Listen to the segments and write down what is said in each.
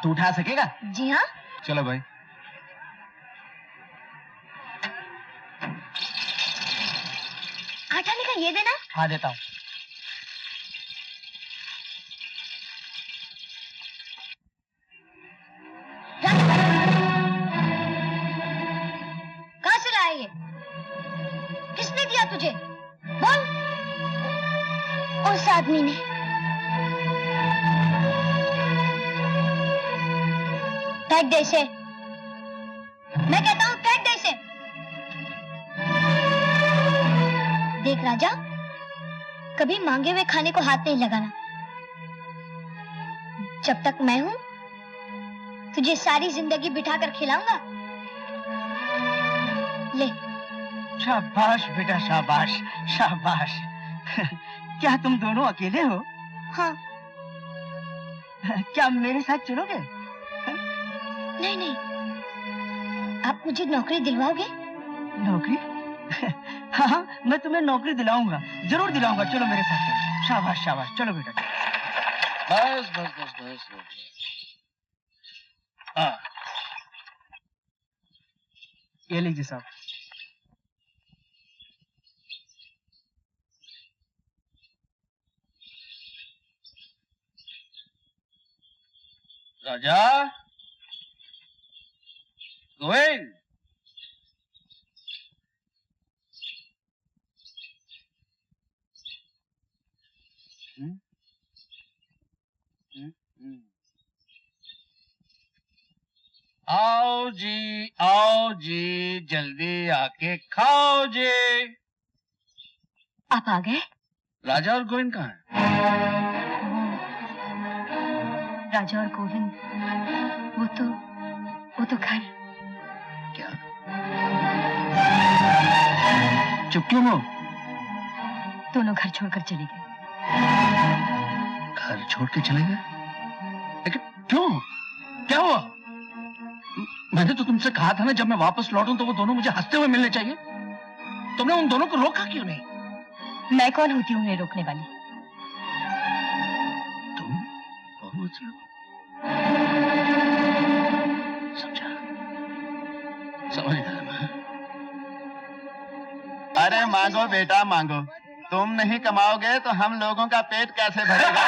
तू उठा सकेगा? जी हाँ। चलो भाई। आटा का ये देना। हाँ देता हूँ। कहाँ से लाया ये? किसने दिया तुझे? बोल। उस आदमी ने। फेंक दे इसे। मैं कहता हूँ फेंक दे इसे। देख राजा, कभी मांगे हुए खाने को हाथ नहीं लगाना। जब तक मैं हूँ तुझे सारी जिंदगी बिठाकर खिलाऊंगा। ले। शाबाश बेटा, शाबाश शाबाश। क्या तुम दोनों अकेले हो? हाँ। क्या मेरे साथ चलोगे? नहीं नहीं, आप मुझे नौकरी दिलवाओगे? नौकरी? हाँ, मैं तुम्हें नौकरी दिलाऊंगा, जरूर दिलाऊंगा। चलो मेरे साथ चलो। शाबाश शाबाश, चलो बेटा। बस बस बस बस, हाँ। ये लीजिए साहब। राजा, गोविंद, आओ जी, जल्दी आके खाओ जी। आप आ गए? राजा और गोविंद कहाँ हैं? राजा और गोविंद वो तो घर। क्या? चुप क्यों हो? दोनों घर छोड़कर चले गए। घर छोड़ के चले गए? लेकिन क्यों? क्या हुआ? मैंने तो तुमसे कहा था ना, जब मैं वापस लौटूं तो वो दोनों मुझे हंसते हुए मिलने चाहिए। तुमने उन दोनों को रोका क्यों नहीं? मैं कौन होती हूँ उन्हें रोकने वाली? तुम कौन होती हो? समझा, समझ गया मैं। अरे मांगो बेटा मांगो, तुम नहीं कमाओगे तो हम लोगों का पेट कैसे भरेगा?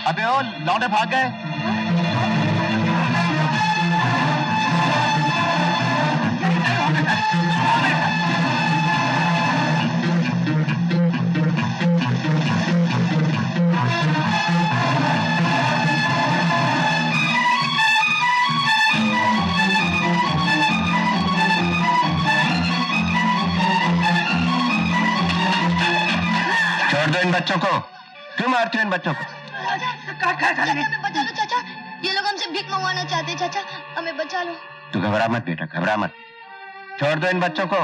अबे ओ लौंडे भाग गए। छोड़ दो इन बच्चों को। क्यों मारती हो इन बच्चों को? चाचा हमें बचा लो चाचा, ये लोग हमसे भीख मंगवाना चाहते हैं। चाचा हमें बचा लो। तू घबरा मत बेटा, घबरा मत। छोड़ दो इन बच्चों को।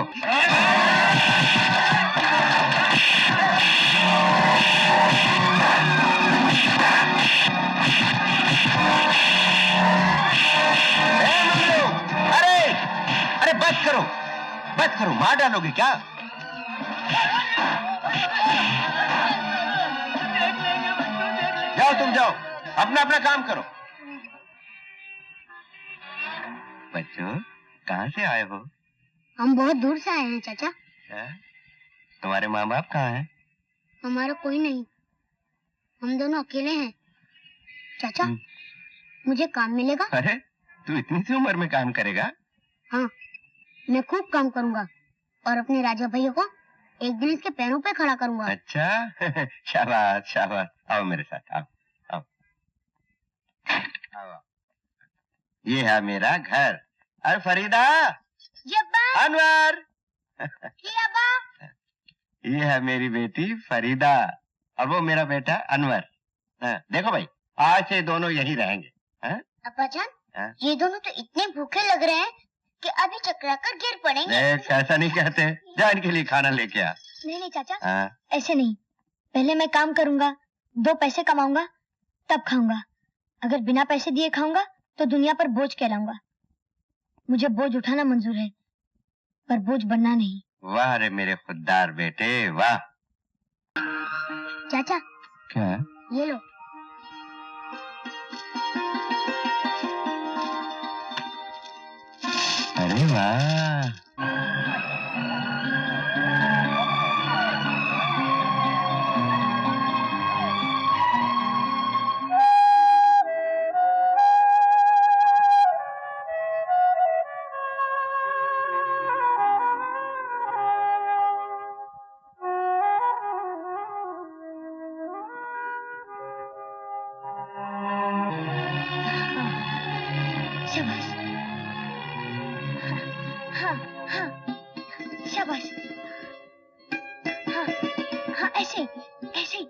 अरे अरे बस करो, मार डालोगे क्या? जाओ तुम जाओ, अपना अपना काम करो। बच्चों, कहाँ से आए हो? हम बहुत दूर से आए हैं चाचा। तुम्हारे माँ बाप कहाँ हैं? हमारा कोई नहीं, हम दोनों अकेले हैं। चाचा मुझे काम मिलेगा? अरे तू इतनी सी उम्र में काम करेगा? हाँ, मैं खूब काम करूंगा और अपने राजा भैया को एक दिन इसके पैरों पे खड़ा करूंगा। अच्छा शाबाश शाबाश। आओ मेरे साथ, आओ आओ आओ। ये है मेरा घर। अरे फरीदा, अनवर, ये है मेरी बेटी फरीदा और वो मेरा बेटा अनवर। देखो भाई, आज से दोनों यहीं रहेंगे। अब्बा जान, ये दोनों तो इतने भूखे लग रहे हैं कि अभी चकरा कर गिर पड़ेंगे। ऐसा नहीं कहते, जा इनके लिए खाना लेके आ। नहीं चाचा, ऐसे नहीं। पहले मैं काम करूंगा, 2 पैसे कमाऊंगा, तब खाऊंगा। अगर बिना पैसे दिए खाऊंगा तो दुनिया पर बोझ कहलाऊंगा। मुझे बोझ उठाना मंजूर है, पर बोझ बनना नहीं। वाह रे मेरे खुददार बेटे, वाह। चाचा, क्या है? ये लो। अरे वाह, शाबाश। हाँ हाँ, शाबाश। हाँ हाँ, ऐसे ऐसे।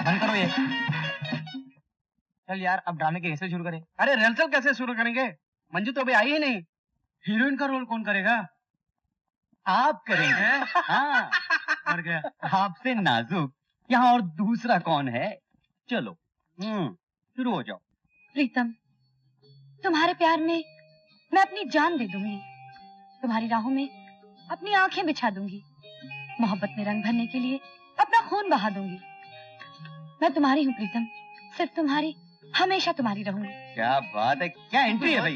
बंद करो ये। चल यार, अब ड्रामे की कैसे शुरू करें? अरे रिहर्सल कैसे शुरू करेंगे? मंजू तो अभी आई ही नहीं। हीरोइन का रोल कौन करेगा? आप करेंगे। हाँ, और क्या? आपसे नाजुक यहाँ और दूसरा कौन है? चलो शुरू हो जाओ। प्रीतम, तुम्हारे प्यार में मैं अपनी जान दे दूंगी, तुम्हारी राहों में अपनी आंखें बिछा दूंगी, मोहब्बत में रंग भरने के लिए अपना खून बहा दूंगी। मैं तुम्हारी हूँ प्रीतम, सिर्फ तुम्हारी, हमेशा तुम्हारी रहूंगी। क्या बात है, क्या एंट्री है भाई।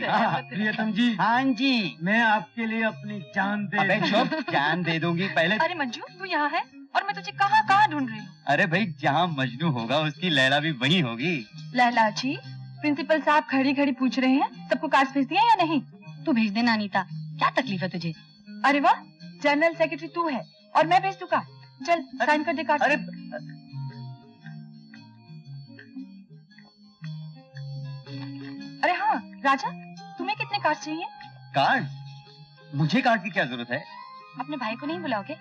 प्रियतम जी। हाँ जी, मैं आपके लिए अपनी जान दे। अबे चुप, जान दे दूंगी पहले। अरे मंजू, तू यहाँ है और मैं तुझे कहाँ कहाँ ढूंढ रही हूँ। अरे भाई, जहाँ मजनू होगा उसकी लैला भी वही होगी। लैला जी, प्रिंसिपल साहब खड़ी खड़ी पूछ रहे हैं सबको कार्ड्स भेज दिया या नहीं? तू भेज देना अनीता, क्या तकलीफ है तुझे? अरे वाह, जनरल सेक्रेटरी तू है और मैं भेज दूँ कार्ड। चल साइन कर दे कार्ड। अरे अरे हाँ राजा, तुम्हें कितने कार्ड चाहिए? कार्ड? मुझे कार्ड की क्या जरूरत है? अपने भाई को नहीं बुलाओगे?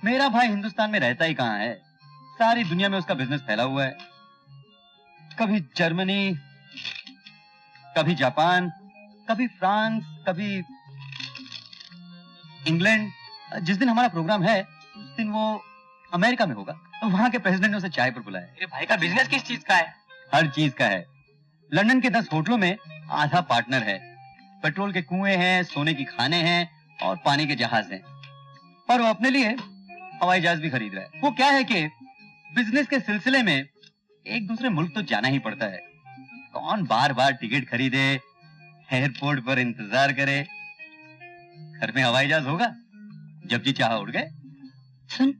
मेरा भाई हिंदुस्तान में रहता ही कहाँ है, सारी दुनिया में उसका बिजनेस फैला हुआ है। कभी जर्मनी, कभी जापान, कभी फ्रांस, कभी इंग्लैंड। जिस दिन हमारा प्रोग्राम है उस दिन वो अमेरिका में होगा, तो वहाँ के प्रेसिडेंट ने उसे चाय पर बुलाया। मेरे भाई का बिजनेस किस चीज का है? हर चीज का है। लंदन के 10 होटलों में आधा पार्टनर है। पेट्रोल के कुएं हैं, सोने की खाने हैं और पानी के जहाज हैं। पर वो अपने लिए हवाई जहाज भी खरीद रहा है। वो क्या है कि बिजनेस के सिलसिले में एक दूसरे मुल्क तो जाना ही पड़ता है। कौन बार बार टिकट खरीदे, एयरपोर्ट पर इंतजार करे। घर में हवाई जहाज होगा, जब जी चाह उड़ गए। सुन,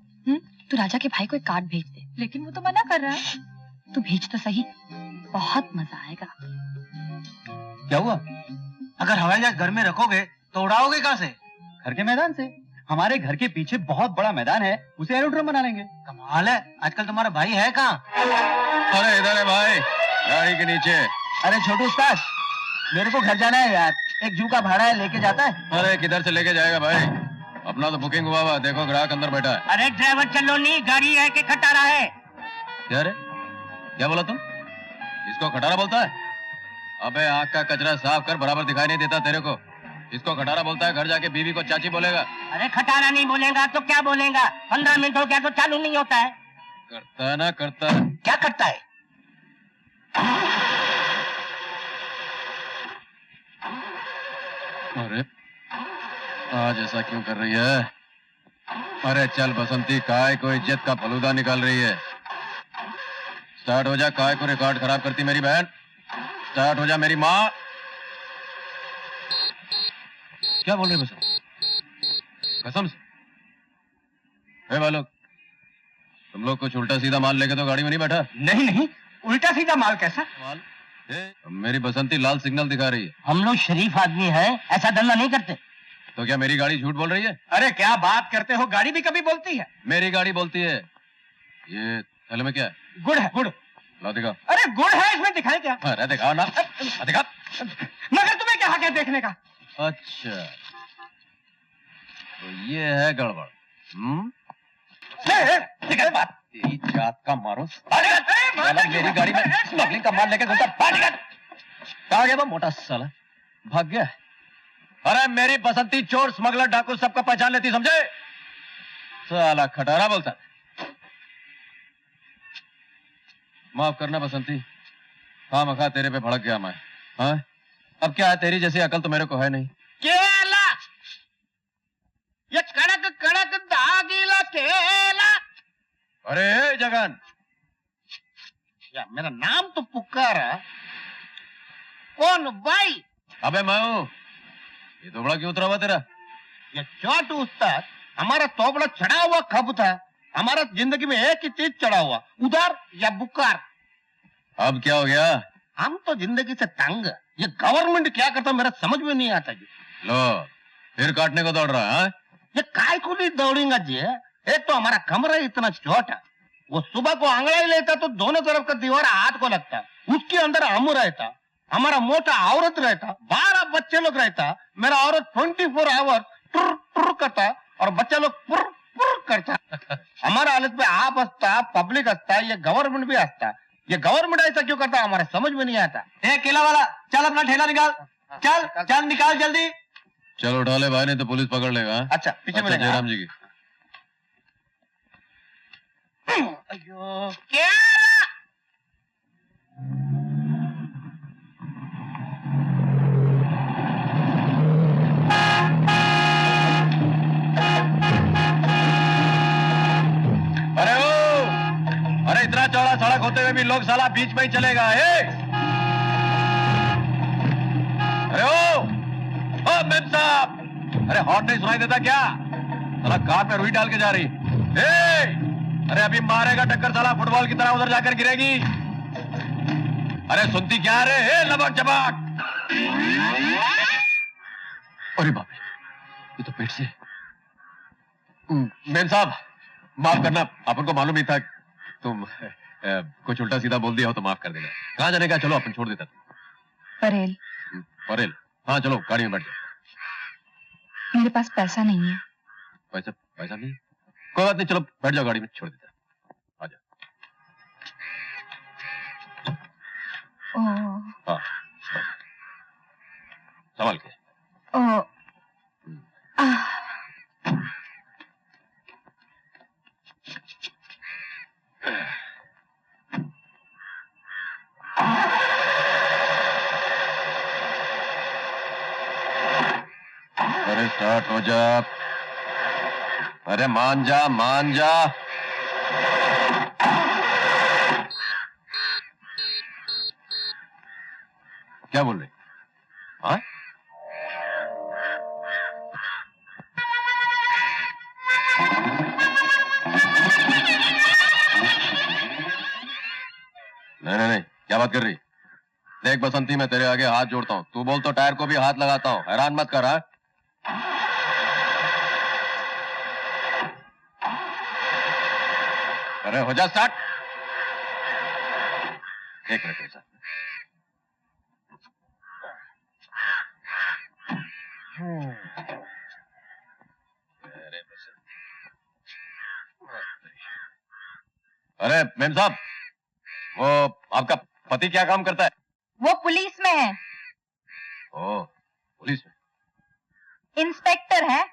तू राजा के भाई को एक कार्ड भेज दे। लेकिन वो तो मना कर रहा है। तू भेज तो सही, बहुत मजा आएगा। क्या हुआ? अगर हवाई जहाज घर में रखोगे तो उड़ाओगे कहाँ से? घर के मैदान से। हमारे घर के पीछे बहुत बड़ा मैदान है, उसे एरोड्रोम बना लेंगे। कमाल है, आजकल तुम्हारा भाई है कहाँ? अरे इधर है भाई, गाड़ी के नीचे। अरे छोटू उस्ताद, मेरे को घर जाना है यार, एक जू का भाड़ा है, लेके जाता है। अरे किधर से लेके जाएगा भाई, अपना तो बुकिंग हुआ हुआ। देखो ग्राहक अंदर बैठा है। अरे ड्राइवर चलो नहीं, गाड़ी है कि खटारा है? क्या रे, क्या बोला तुम? इसको खटारा बोलता है? अबे आँख का कचरा साफ कर, बराबर दिखाई नहीं देता तेरे को। इसको खटारा बोलता है, घर जाके बीवी को चाची बोलेगा। अरे खटारा नहीं बोलेगा तो क्या बोलेगा? 15 मिनट हो गया तो चालू नहीं होता है। करता है ना, करता है। क्या करता है? अरे आज ऐसा क्यों कर रही है? अरे चल बसंती, काय को इज्जत का फलूदा निकाल रही है। स्टार्ट हो जा, काय को रिकॉर्ड खराब करती मेरी बहन। स्टार्ट हो जा मेरी माँ। क्या बोल रहे बसंत? कसम से? ए बालक, तुम लोग कुछ उल्टा सीधा माल लेके तो गाड़ी में नहीं बैठा? नहीं नहीं, उल्टा सीधा माल कैसा? माल? मेरी बसंती लाल सिग्नल दिखा रही है। हम लोग शरीफ आदमी हैं, ऐसा धंधा नहीं करते। तो क्या मेरी गाड़ी झूठ बोल रही है? अरे क्या बात करते हो, गाड़ी भी कभी बोलती है। मेरी गाड़ी बोलती है। ये थैले में क्या है? गुड़ है, गुड़। ला दिखाओ। अरे गुड़ है, इसमें दिखाए क्या? अरे दिखाओ ना, दिखा। मगर तुम्हें क्या हक है देखने का? अच्छा, तो ये है गड़बड़। बात तेरी जात का मारो साला, मेरी गाड़ी में स्मगलिंग का माल लेके घूमता। कहाँ गया वो मोटा साला? भाग गया। अरे मेरी बसंती चोर स्मगलर डाकू सबका पहचान लेती, समझे? साला खटारा बोलता। माफ करना बसंती, हाँ मखा तेरे पे भड़क गया मैं। हाँ, अब क्या है, तेरी जैसी अकल तो मेरे को है नहीं। केला, ये कड़क कड़क दागीला केला। अरे जगन, या मेरा नाम तो पुकारा, कौन भाई? अबे मैं हूं। ये तोबड़ा क्यों उतरा हुआ तेरा? ये चोट उस्ताद, हमारा तोबड़ा चढ़ा हुआ कब था? हमारा जिंदगी में एक ही चीज चढ़ा हुआ, उधार या बुकार। अब क्या हो गया? हम तो जिंदगी से तंग। ये गवर्नमेंट क्या करता मेरा समझ में नहीं आता जी। लो, फिर काटने को दौड़ रहा है? ये काय को नहीं दौड़ेगा जी? एक तो हमारा कमरा इतना छोटा, वो सुबह को आंगड़ा लेता तो दोनों तरफ का दीवार हाथ को लगता, उसके अंदर हम रहता, हमारा मोटा औरत रहता, 12 बच्चे लोग रहता, मेरा औरत 24 आवर टुर टुर करता और बच्चा लोग पुर पुर करता। हमारा हालत में आप हंसता, पब्लिक हंसता, ये गवर्नमेंट भी हंसता। ये गवर्नमेंट ऐसा क्यों करता हमारा समझ में नहीं आता। ए केला वाला, चल अपना ठेला निकाल, चल चल निकाल जल्दी। चलो उठा ले भाई, नहीं तो पुलिस पकड़ लेगा। हाँ? अच्छा पीछे में जयराम जी की। अयो केला। अरे ओ, अरे इतना चौड़ा सड़क होते हुए भी लोग साला बीच में ही चलेगा। अरे ओ मेम साहब, अरे हॉर्न नहीं सुनाई देता क्या? साला कार में रुई डाल के जा रही। अरे अभी मारेगा टक्कर, साला फुटबॉल की तरह उधर जाकर गिरेगी। अरे सुनती क्या रे? लबक जबाक। अरे बाप रे, ये तो पेट से। मेम साहब माफ करना, अपन को मालूम नहीं था तुम कुछ उल्टा सीधा बोल दिया हो तो माफ कर देना। कहाँ जाने का? चलो अपन छोड़ देता। परेल, परेल, हाँ चलो गाड़ी में बैठ जाओ। मेरे पास पैसा नहीं है। पैसा पैसा नहीं? कोई बात नहीं, चलो बैठ जाओ गाड़ी में, छोड़ देता। आ जाओ। ओह, हाँ संभाल के। ओह, अरे स्टार्ट हो जा। अरे मान जा मान जा। क्या बोल रहे? हाँ नहीं नहीं नहीं, क्या बात कर रही? देख बसंती, मैं तेरे आगे हाथ जोड़ता हूँ, तू बोल तो टायर को भी हाथ लगाता हूँ, हैरान मत कर। हाँ? अरे हो जा स्टार्ट। एक मिनट ऐसा। अरे मेम साहब, वो आपका पति क्या काम करता है? वो पुलिस में है, ओ पुलिस में इंस्पेक्टर है।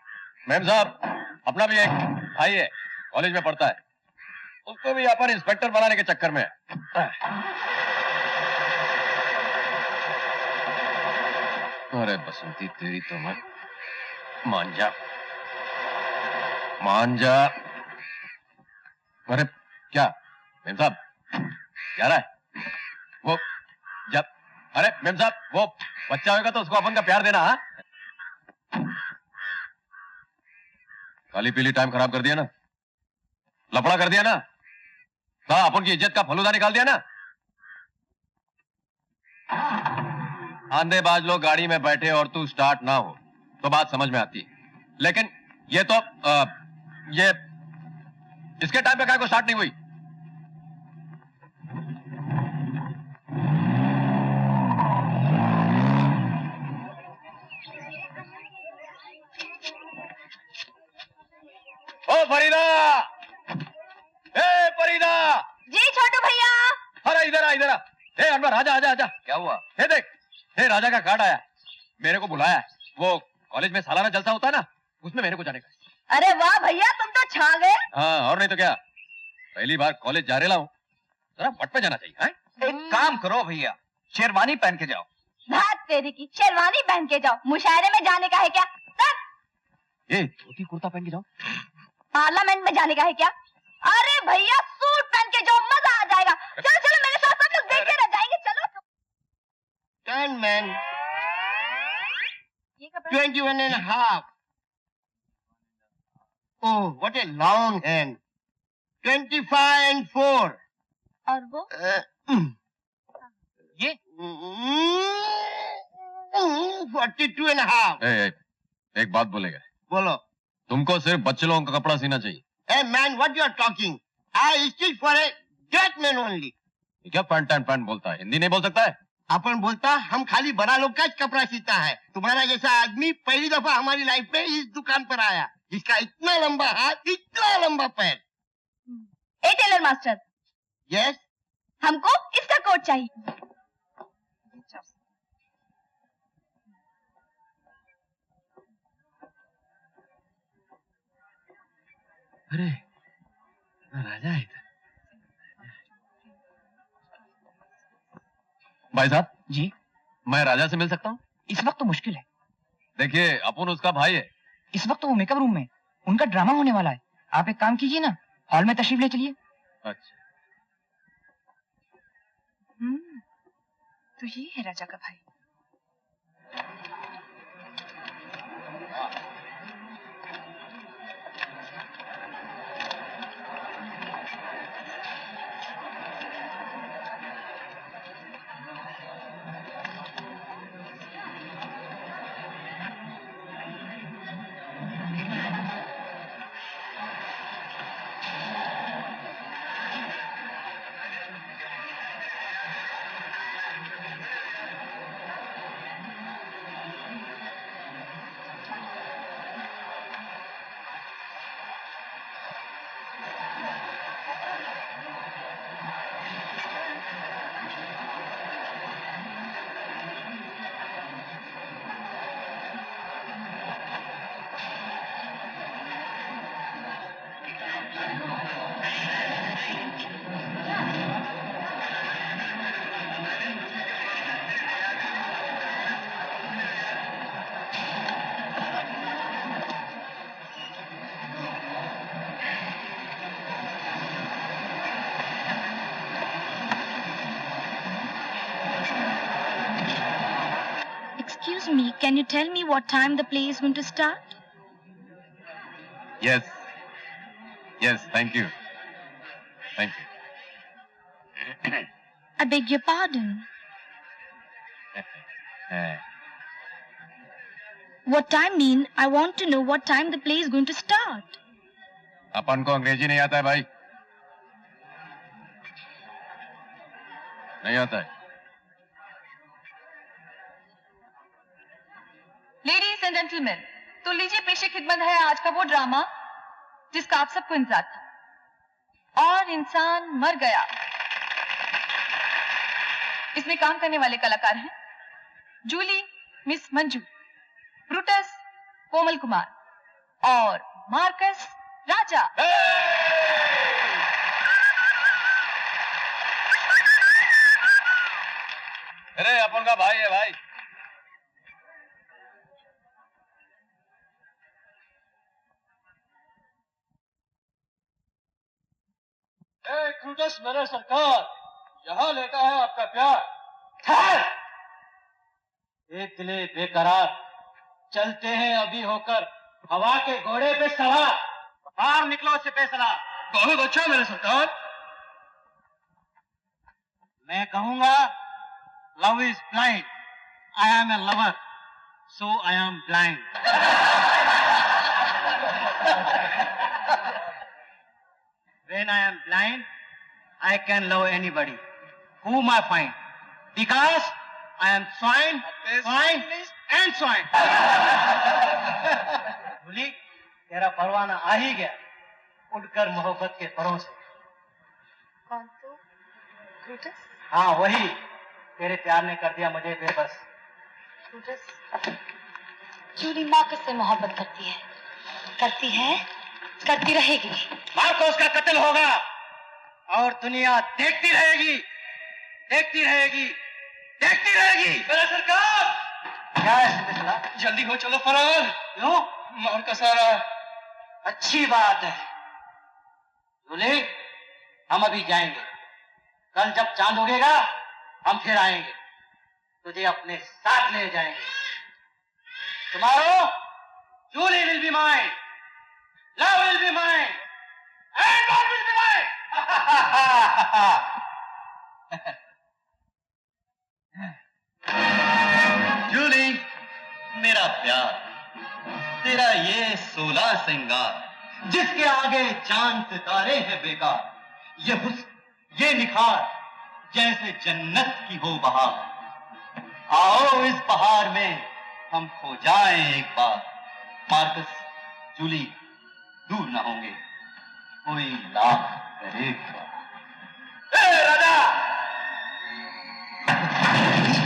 मैम साहब, अपना भी एक भाई है, कॉलेज में पढ़ता है, उसको भी यहाँ पर इंस्पेक्टर बनाने के चक्कर में है। अरे बसंती तेरी तो मैं मान जा मान जा। अरे क्या मैम साहब क्या रहा है वो? जब अरे मैम साहब, वो बच्चा होगा तो उसको अपन का प्यार देना। हाँ, काली पीली टाइम खराब कर दिया ना, लफड़ा कर दिया ना, अपन की इज्जत का फलूदा निकाल दिया ना। आंधेबाज लोग गाड़ी में बैठे और तू स्टार्ट ना हो तो बात समझ में आती है, लेकिन ये तो ये इसके टाइम पे काय को स्टार्ट नहीं हुई। इधर आ। हे अनवर आजा आजा आजा। क्या हुआ? हे देख, हे राजा का कार्ड आया, मेरे को बुलाया। वो कॉलेज में सालाना जलसा होता है ना, उसमें मेरे को जाने का। अरे वाह भैया, तुम तो छा गए। हाँ, और नहीं तो क्या, पहली बार कॉलेज जा रहा हूँ, जरा वट पे जाना चाहिए। हैं? एक काम करो भैया, शेरवानी पहन के जाओ। भाग तेरी की, शेरवानी पहन के जाओ, मुशायरे में जाने का है क्या? ये धोती कुर्ता पहन के जाओ। पार्लियामेंट में जाने का है क्या? अरे भैया सूट पहन के जाओ, मजा आ जाएगा। चलो चलो मेरे साथ, सब लोग देखते रह जाएंगे। चलो 10 men, ये कपड़ा 21 and a half. Oh, what a long hand. 25 and 4. और वो ये 42 and a half. एक बात बोलेगा, बोलो. तुमको सिर्फ बच्चे लोगों का कपड़ा सीना चाहिए। Hey man, what you are talking? I stitch for a great man only. क्या पैंट एंड पैंट बोलता है, हिंदी नहीं बोल सकता है? अपन बोलता हम खाली बड़ा लोग का ही कपड़ा सीता है। तुम्हारा जैसा आदमी पहली दफा हमारी लाइफ में इस दुकान पर आया, जिसका इतना लंबा हाथ, इतना लंबा पैर। ए टेलर मास्टर, यस, हमको इसका कोट चाहिए। अरे राजा है इधर। भाई साहब जी, मैं राजा से मिल सकता हूँ? इस वक्त तो मुश्किल है। देखिए अपन उसका भाई है। इस वक्त तो वो मेकअप रूम में, उनका ड्रामा होने वाला है। आप एक काम कीजिए ना, हॉल में तशरीफ ले चलिए। अच्छा, तो ये है राजा का भाई। Excuse me, can you tell me what time the play is going to start? yes, yes, thank you, thank you. I beg your pardon. What time mean? I want to know what time the play is going to start. अपन को अंग्रेजी नहीं आता है भाई, नहीं आता है। Ladies and gentleman, तो लीजिए पेशे खिदमत है आज का वो ड्रामा जिसका आप सबको इंतजार था। और इंसान मर गया। इसमें काम करने वाले कलाकार हैं जूली मिस मंजू, ब्रूटस कोमल कुमार और मार्कस राजा। अरे अपन का भाई है भाई। क्रूटस मेरे सरकार, यहाँ लेटा है आपका प्यार। एक दिले बेकरार, चलते हैं अभी होकर हवा के घोड़े पे सवार। बाहर निकलो सिपह सलार। बहुत अच्छा मेरे सरकार। मैं कहूंगा love is blind, I am a lover, so I am blind. When I am blind, I can love anybody whom I find, because I am swine, swine and swine. भूली, तेरा परवाना आ ही गया, उड़कर मोहब्बत के परों से। कौन तो? ब्रूटस? हाँ वही, तेरे प्यार ने कर दिया मुझे बेबस। जूली मार्कस से मोहब्बत करती है, करती रहेगी। मार्कोस का कत्ल होगा और दुनिया देखती रहेगी, देखती रहेगी, देखती रहेगी। सरकार क्या है? जल्दी हो, चलो फरार। क्यों? मार्कस आ रहा है। अच्छी बात है जूली, हम अभी जाएंगे। कल जब चांद उगेगा हम फिर आएंगे, तुझे अपने साथ ले जाएंगे। तुम्हारो Julie will be mine, love will be mine, and love will be mine. Julie मेरा प्यार, तेरा ये 16 श्रृंगार, जिसके आगे चांद सितारे हैं बेकार, ये हुस्न, ये निखार, जैसे जन्नत की हो बहार। आओ इस बहार में हम खो जाएं एक बार। मार्कस जूली दूर ना होंगे, कोई लाख करेगा। राजा,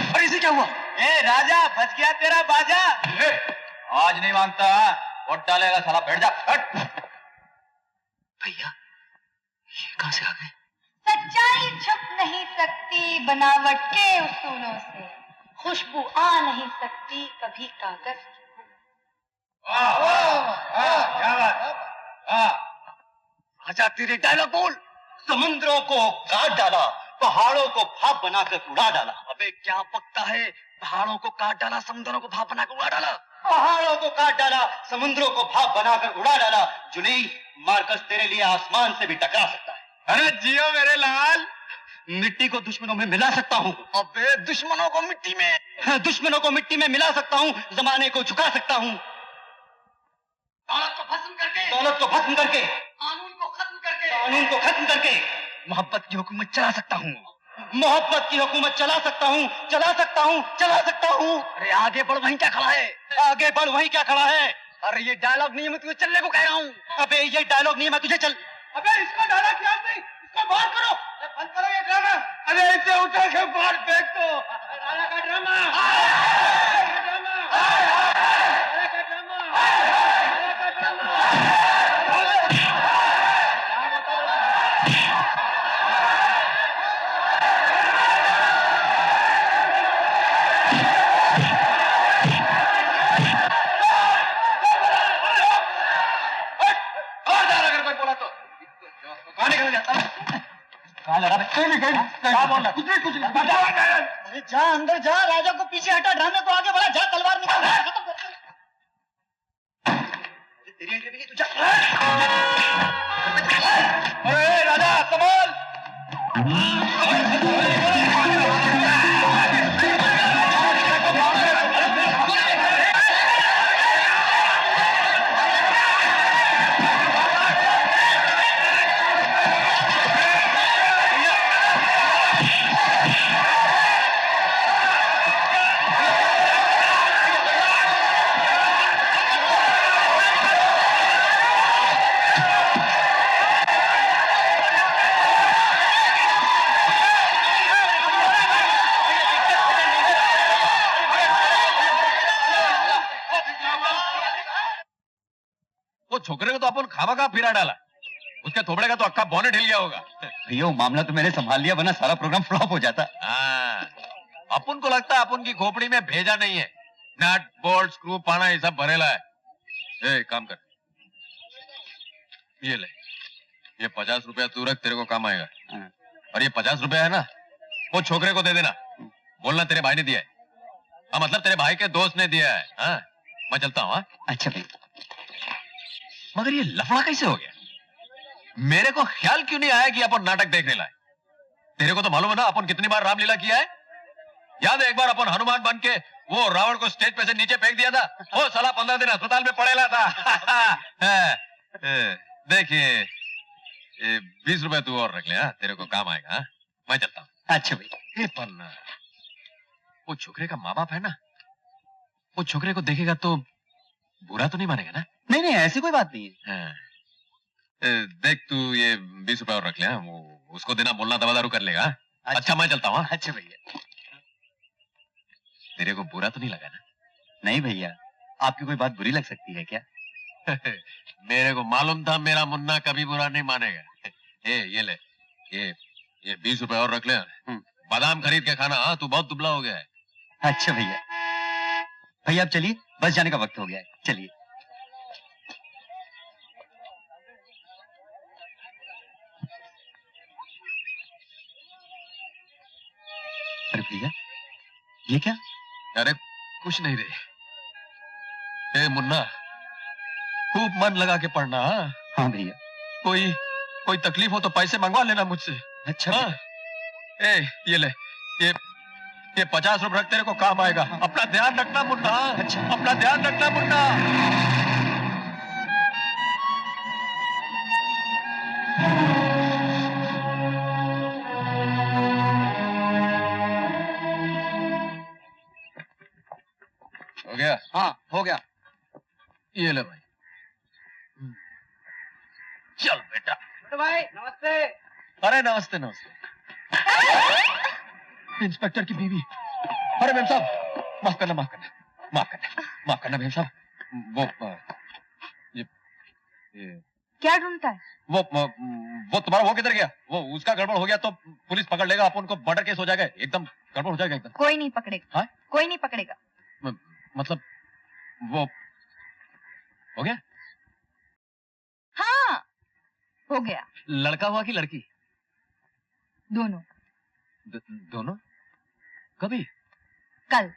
अरे इसे क्या हुआ? ए राजा, बच गया तेरा बाजा। आज नहीं मांगता, वोट डालेगा साला, बैठ जा। हट। भैया ये कहां से आ गए? सच्चाई छुप नहीं सकती बनावट के उसूलों से, खुशबू आ नहीं सकती कभी कागज की। क्या बात? राजा तेरे डायलॉग बोल। समुद्रों को काट डाला, पहाड़ों को भाप बनाकर उड़ा डाला। अबे क्या बकता है? पहाड़ों को काट डाला, समुद्रों को भाप बनाकर उड़ा डाला। पहाड़ों को काट डाला, समुद्रों को भाप बनाकर उड़ा डाला। जूली, मार्कस तेरे लिए आसमान से भी टकरा सकता है। अरे जियो मेरे लाल, मिट्टी को दुश्मनों में मिला सकता हूँ। अबे दुश्मनों को मिट्टी में, दुश्मनों को मिट्टी में मिला सकता हूँ, जमाने को झुका सकता हूँ। दौलत को भस्म करके, दौलत को भस्म करके, कानून को खत्म करके, कानून को खत्म करके मोहब्बत की हुकूमत चला सकता हूँ। मोहब्बत की हुकूमत चला सकता हूँ, चला सकता हूँ, चला सकता हूँ। अरे आगे बढ़, वहीं क्या खड़ा है? आगे बढ़, वहीं क्या खड़ा है? अरे ये डायलॉग नहीं है, मैं तुझे चलने को कह रहा हूँ। अबे ये डायलॉग नहीं है, मैं तुझे चल। अबे इसको डायलॉग याद नहीं, इसको बाहर करो। बंद करो ये ड्रामा। अरे इसे उठा के बाहर फेंक दो। राजा का ड्रामा, राजा का ड्रामा, राजा का ड्रामा, राजा का ड्रामा। अरे जा अंदर जा, राजा को पीछे हटा, ड्रामे को आगे बढ़ा, जा तलवार निकाल, खत्म कर। तेरी एंट्री भी तू जा। अरे राजा संभाल। वो छोकरे को तो अपन खामा खा फिरा डाला, उसके थोबड़े का तो अक्का बोनेट हिल गया होगा। भैया वो मामला तो मैंने संभाल लिया, वरना सारा प्रोग्राम फ्लॉप हो जाता। हाँ, अपन को लगता है अपन की खोपड़ी में भेजा नहीं है, नट बोल्ट स्क्रू पाना ये सब भरेला है। ए, काम कर, ये ले, ये 50 रुपया तू रख, तेरे को काम आएगा। और ये 50 रुपया है ना, वो छोकरे को दे देना, बोलना तेरे भाई ने दिया है। हाँ, मतलब तेरे भाई के दोस्त ने दिया है। हाँ, मैं चलता हूँ। अच्छा भैया। मगर ये लफड़ा कैसे हो गया? मेरे को ख्याल क्यों नहीं आया कि अपन नाटक देखने लाए? तेरे को तो मालूम है ना अपन कितनी बार रामलीला किया है। याद है एक बार अपन हनुमान बन के वो रावण को स्टेज पे से नीचे फेंक दिया था, वो साला 15 दिन अस्पताल में पड़ेला था। देखिए 20 रुपए तू और रख ले, तेरे को काम आएगा। मैं चलता हूँ। अच्छा भैया। पन्ना, वो छोकरे का माँ बाप है ना, वो छोकरे को देखेगा तो बुरा तो नहीं मानेगा ना? नहीं नहीं, ऐसी कोई बात नहीं है। हाँ। देख तू ये 20 रुपए और रख ले, वो उसको देना, बोलना दवा दारू कर लेगा। अच्छा मैं चलता हूँ हाँ? अच्छा भैया। तेरे को बुरा तो नहीं लगा ना? नहीं भैया, आपकी कोई बात बुरी लग सकती है क्या? मेरे को मालूम था मेरा मुन्ना कभी बुरा नहीं मानेगा। ये ले, ये 20 रुपए और रख ले। बादाम खरीद के खाना। हाँ, तू बहुत दुबला हो गया है। अच्छा भैया। भैया आप चलिए, बस जाने का वक्त हो गया है, चलिए। अरे भैया, ये क्या? अरे कुछ नहीं रे। ए मुन्ना, खूब मन लगा के पढ़ना। हाँ हाँ भैया। कोई तकलीफ हो तो पैसे मंगवा लेना मुझसे। अच्छा हाँ? ए ये ले, ये 50 रुपए रख, तेरे को काम आएगा। अपना ध्यान रखना मुन्ना। अच्छा। अपना ध्यान रखना मुन्ना। हो गया? हाँ हो गया। ये ले भाई। चल बेटा। भाई नमस्ते। अरे नमस्ते नमस्ते। इंस्पेक्टर की बीवी। अरे मेम साहब, माफ करना माफ करना माफ करना माफ करना मेम साहब। ये क्या ढूंढता है? वो तुम्हारा वो किधर गया? वो उसका गड़बड़ हो गया तो पुलिस पकड़ लेगा, अपन को मर्डर केस हो जाएगा, एकदम गड़बड़ हो जाएगा एकदम। कोई नहीं पकड़ेगा। हाँ? कोई नहीं पकड़ेगा। मतलब वो हो गया? हाँ हो गया। लड़का हुआ कि लड़की? दोनों। दोनों? कभी? कल।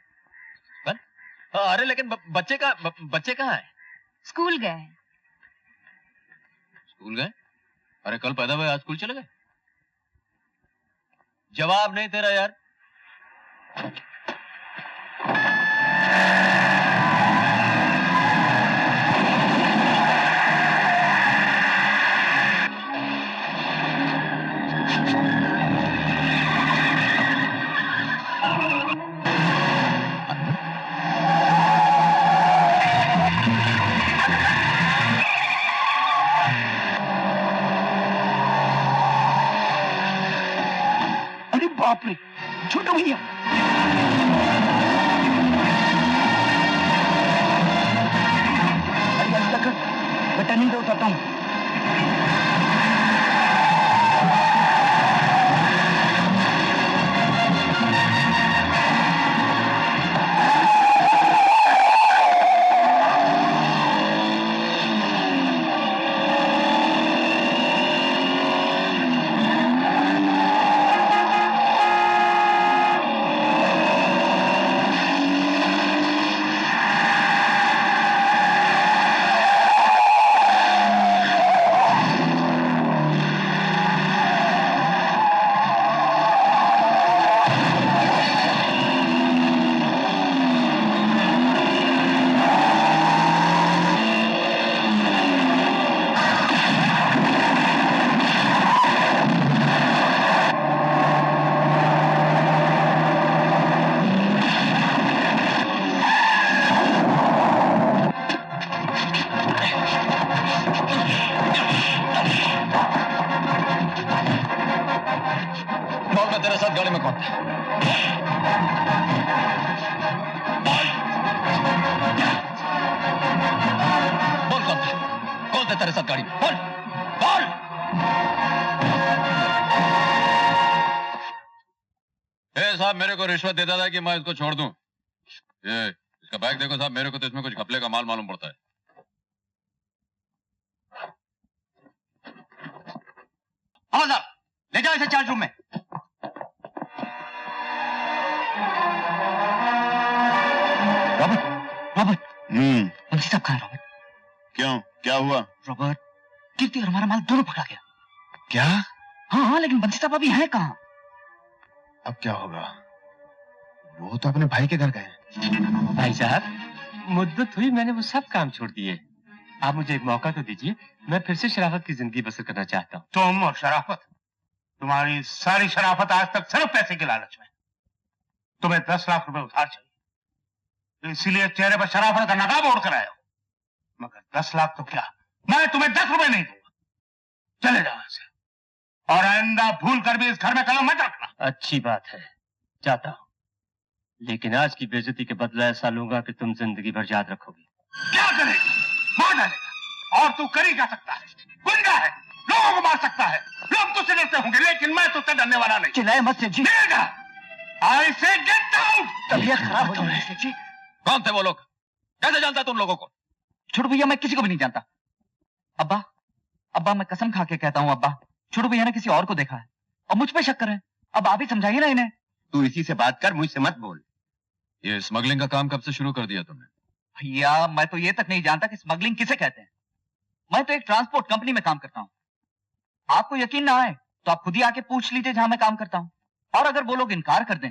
कल? अरे लेकिन बच्चे कहाँ है? स्कूल गए हैं। स्कूल गए? अरे कल पैदा हुए आज स्कूल चले गए? जवाब नहीं तेरा यार। अरे बाप रे, छोटू भैया। अरे ऐसा कर, मैं टर्निंग पे उतरता हूँ। बोल मैं तेरे साथ गाड़ी में कौन था? बोल कौन था? कौन था तेरे साथ गाड़ी में? बोल बोल। ए साहब, मेरे को रिश्वत देता था कि मैं इसको छोड़ दूं। ये इसका बैग देखो साहब, मेरे को तो इसमें कुछ घपले का माल मालूम पड़ता है। हाँ साहब, ले जाओ इसे चार्ज रूम में। रॉबर्ट बंसी साहब कहाँ है? रॉबर्ट क्यों, क्या हुआ? रॉबर्ट, कीर्ति और हमारा माल दोनों पकड़ा गया। क्या? हाँ लेकिन बंसी साहब अभी हैं कहाँ? अब क्या होगा? वो तो अपने भाई के घर गए। भाई साहब, मुद्दत हुई मैंने वो सब काम छोड़ दिए। आप मुझे एक मौका तो दीजिए, मैं फिर से शराफत की जिंदगी बसर करना चाहता हूँ। तुम और शराफत, तुम्हारी सारी शराफत आज तक सिर्फ पैसे के लालच में। तुम्हें 10 लाख रुपए उधार चाहिए, इसीलिए चेहरे पर शराफत का नकाब ओढ़ कर आए हो। मगर 10 लाख तो क्या, मैं तुम्हें 10 रुपए नहीं दूंगा। चले जाओ यहाँ से। और आइंदा भूल कर भी इस घर में कदम मत रखना। अच्छी बात है, जाता हूँ, लेकिन आज की बेइज्जती के बदला ऐसा लूंगा कि तुम जिंदगी भर याद रखोगी। क्या करेगा? मार डालेगा। और तू कर ही क्या सकता है? गुंडा है, लोगों को मार सकता है, लोग तुझसे डरते होंगे, लेकिन मैं तुझसे डरने वाला नहीं। चिल्लाए मत सेठ जी। आई से गेट आउट। तबीयत खराब हो जाएगी सेठ जी। कौन थे वो लोग? कैसे जानता तुम लोगों को? छोटू भैया मैं किसी को भी नहीं जानता। अब्बा अब्बा मैं कसम खा के कहता हूँ अब्बा, छोटू भैया ने किसी और को देखा है और मुझ पे शक कर रहे हैं। अब आप ही समझाइए ना इन्हें। तू इसी से बात कर, मुझसे मत बोल। ये स्मगलिंग का काम कब से शुरू कर दिया तुमने? भैया मैं तो ये तक नहीं जानता कि स्मगलिंग किसे कहते हैं। मैं तो एक ट्रांसपोर्ट कंपनी में काम करता हूँ। आपको यकीन ना आए तो आप खुद ही आके पूछ लीजिए जहां मैं काम करता हूँ, और अगर वो लोग इनकार कर दें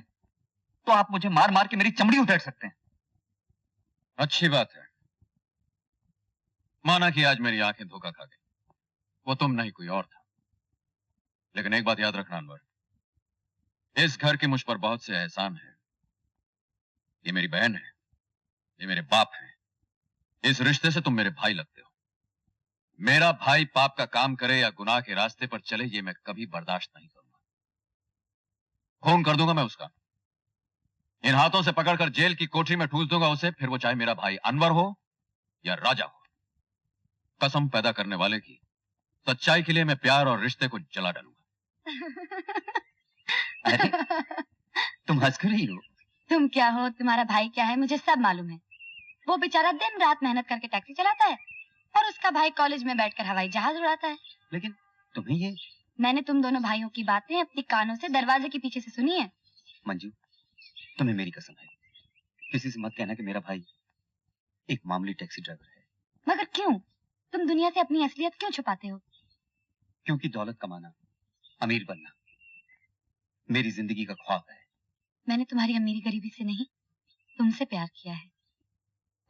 तो आप मुझे मार मार के मेरी चमड़ी उधेड़ सकते हैं। अच्छी बात है, माना कि आज मेरी आंखें धोखा खा गई, वो तुम नहीं कोई और था। लेकिन एक बात याद रखना अनवर, इस घर के मुझ पर बहुत से एहसान हैं। ये मेरी बहन है, ये मेरे बाप हैं। इस रिश्ते से तुम मेरे भाई लगते हो। मेरा भाई पाप का काम करे या गुनाह के रास्ते पर चले, ये मैं कभी बर्दाश्त नहीं करूंगा। खून कर दूंगा मैं उसका, इन हाथों से पकड़कर जेल की कोठरी में ठूस दूंगा उसे, फिर वो चाहे मेरा भाई अनवर हो या राजा हो। कसम पैदा करने वाले की, सच्चाई के लिए मैं प्यार और रिश्ते को जला डालूंगा। अरे तुम हंस कर रही हो। तुम क्या हो, तुम्हारा भाई क्या है, मुझे सब मालूम है। वो बेचारा दिन रात मेहनत करके टैक्सी चलाता है और उसका भाई कॉलेज में बैठकर हवाई जहाज उड़ाता है। लेकिन तुम्हें ये मैंने तुम दोनों भाइयों की बातें अपने कानों से दरवाजे के पीछे से सुनी है। मंजू, तुम्हें मेरी कसम है, किसी से मत कहना कि मेरा भाई एक मामूली टैक्सी ड्राइवर है। मगर क्यों? तुम दुनिया से अपनी असलियत क्यों छुपाते हो? क्योंकि दौलत कमाना, अमीर बनना मेरी जिंदगी का ख्वाब है। मैंने तुम्हारी अमीरी गरीबी से नहीं, तुमसे प्यार किया है।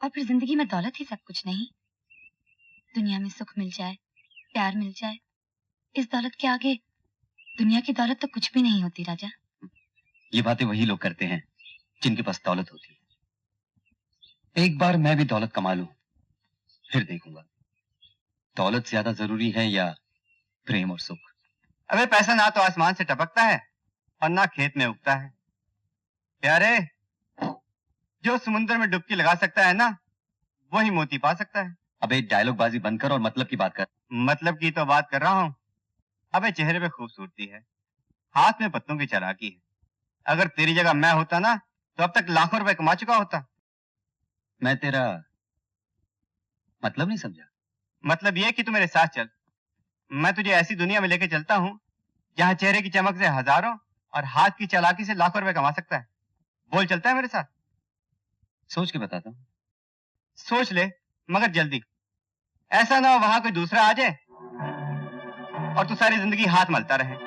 और फिर जिंदगी में दौलत ही सब कुछ नहीं। दुनिया में सुख मिल जाए, प्यार मिल जाए, इस दौलत के आगे दुनिया की दौलत तो कुछ भी नहीं होती राजा। ये बातें वही लोग करते हैं जिनके पास दौलत होती है। एक बार मैं भी दौलत कमा लूं, फिर देखूंगा दौलत ज्यादा जरूरी है या प्रेम और सुख। अबे पैसा ना तो आसमान से टपकता है और ना खेत में उगता है प्यारे। जो समुद्र में डुबकी लगा सकता है ना, वही मोती पा सकता है। अबे डायलॉग बाजी बंद कर और मतलब की बात कर। मतलब की तो बात कर रहा हूँ। अबे चेहरे पे खूबसूरती है, हाथ में पत्तों की चालाकी है। अगर तेरी जगह मैं होता ना, तो अब तक लाखों रुपए कमा चुका होता। मैं तेरा मतलब नहीं समझा। मतलब ये कि तू मेरे साथ चल, मैं तुझे ऐसी दुनिया में लेके चलता हूँ जहाँ चेहरे की चमक से हजारों और हाथ की चालाकी से लाखों रुपए कमा सकता है। बोल, चलता है मेरे साथ? सोच के बताता हूँ। सोच ले, मगर जल्दी। ऐसा ना हो वहां कोई दूसरा आ जाए और तू सारी जिंदगी हाथ मलता रहे।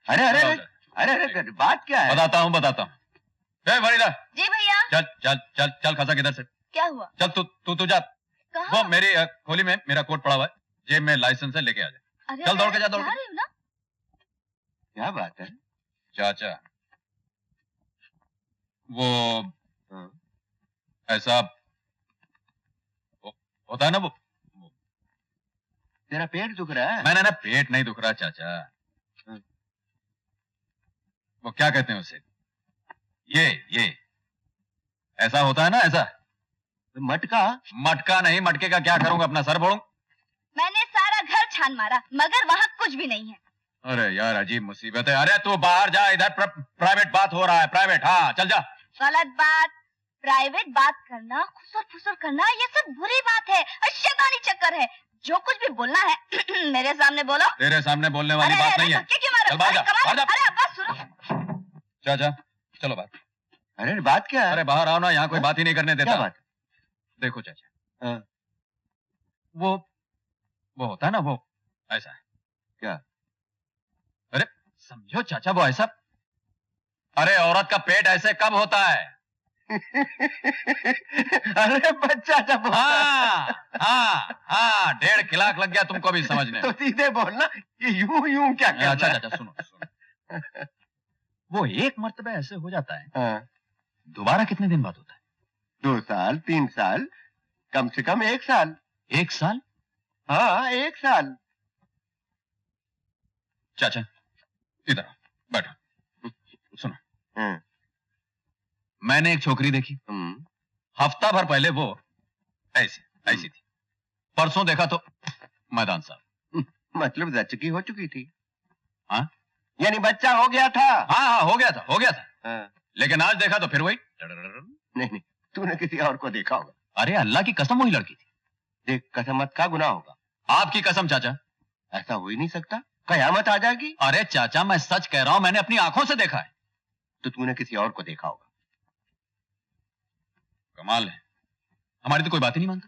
अरे अरे अरे अरे अरे बात क्या है? बताता हूँ फरीदा, जी भैया। चल चल चल चल, खसा किधर से? क्या हुआ? चल तू जा। कहाँ? वो मेरी खोली में मेरा कोट पड़ा हुआ है, जेब में लाइसेंस है, लेके आ जा। अरे चल, दौड़ के जा, दौड़ के। जा रही हूँ ना। क्या बात है? चाचा, वो हाँ। ऐसा होता है ना, वो तेरा पेट दुख रहा है? मैंने ना पेट नहीं दुख रहा चाचा। वो क्या कहते हैं उसे, ये ऐसा होता है ना, ऐसा। मटका? मटका नहीं, मटके का क्या करूंगा, अपना सर फोड़ूं? मैंने सारा घर छान मारा मगर वहाँ कुछ भी नहीं है। अरे यार अजीब मुसीबत है। अरे तू बाहर जा, इधर प्राइवेट बात हो रहा है, प्राइवेट। हाँ चल जा। गलत बात। प्राइवेट बात करना, खुसर फुसर करना, ये सब बुरी बात है और शैतानी चक्कर है। जो कुछ भी बोलना है मेरे सामने बोलो। तेरे सामने बोलने वाली बात नहीं है। चल बाहर जा, बाहर जा। अरे अब्बा सुनो। चाचा चलो बाहर। अरे बात क्या है? अरे बाहर आओ ना, यहाँ कोई बात ही नहीं करने देता। क्या बात? देखो चाचा, हाँ। वो होता है ना, वो ऐसा। क्या? अरे समझो चाचा, वो ऐसा। अरे औरत का पेट ऐसे कब होता है? अरे बच्चा जब हाँ 1.5 लाख लग गया तुमको भी समझने। तो सीधे बोलना, ये यूं क्या करना? अच्छा चाचा सुनो। वो एक मर्तबा ऐसे हो जाता है, हाँ। दोबारा कितने दिन बाद होता है? 2 साल, 3 साल, कम से कम 1 साल। 1 साल? हाँ 1 साल। चाचा इधर आओ, बैठो। सुनो, हाँ। मैंने एक छोकरी देखी। हफ्ता भर पहले वो ऐसी थी। परसों देखा तो मैदान साहब। मतलब रचकी हो चुकी थी? हाँ यानी बच्चा हो गया था? हाँ हो गया था। हाँ। लेकिन आज देखा तो फिर वही। नहीं, तूने किसी और को देखा होगा। अरे अल्लाह की कसम वही लड़की थी। देख, कसम मत का गुनाह होगा। आपकी कसम चाचा। ऐसा हो ही नहीं सकता, कयामत आ जाएगी। अरे चाचा मैं सच कह रहा हूं, मैंने अपनी आंखों से देखा है। तो तूने किसी और को देखा होगा। कमाल है, हमारी तो कोई बात ही नहीं मानता।